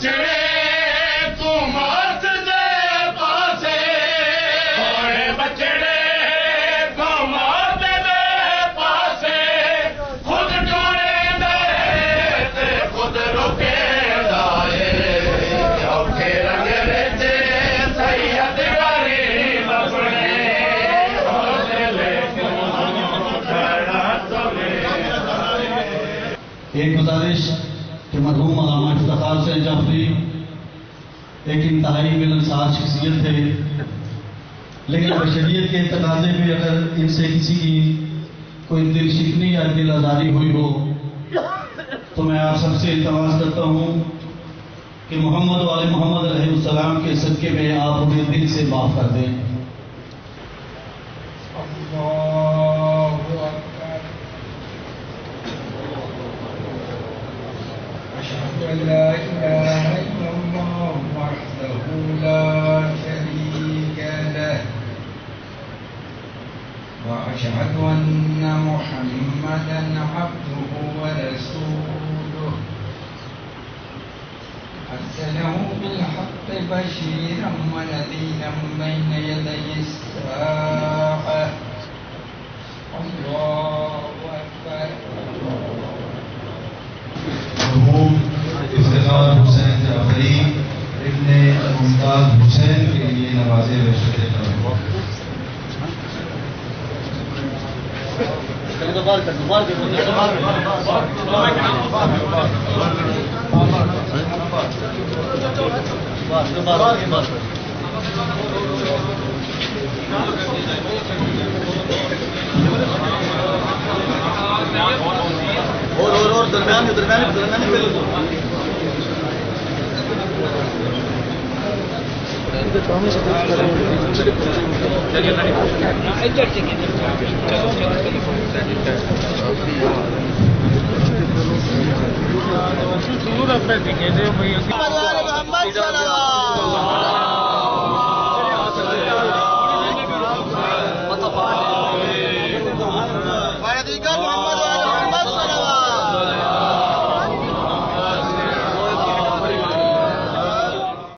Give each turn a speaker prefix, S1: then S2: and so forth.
S1: بچڑے تو موت دے پاسے اوڑے بچڑے تو موت دے پاسے خود ٹوڑے دے تے خود روکے دائے اوکھے رنگ رچے سید غریب اپنے حوصلے کو کھڑا تو
S2: ایک گزارش کہ مرحوم علامہ افتخار حسین جعفری ایک انتہائی ملنسار شخصیت تھے، لیکن بشریت کے تقاضے پہ اگر ان سے کسی کی کوئی دل شکنی یا دل آزاری ہوئی ہو تو میں آپ سب سے التماس کرتا ہوں کہ محمد وآل محمد علیہ السلام کے صدقے میں آپ انہیں دل سے معاف کر دیں۔
S3: لا إله إلا الله وحده لا شريك له وأشهد أن محمدا عبده ورسوله أرسله بالحق بشيرا ونذيرا بين يدي الساعة الله أكبر
S4: مرحوم افتخار حسین جعفری ابن ممتاز حسین کے لیے نواز رشد کرم۔
S2: اور درمیان میں
S1: محمد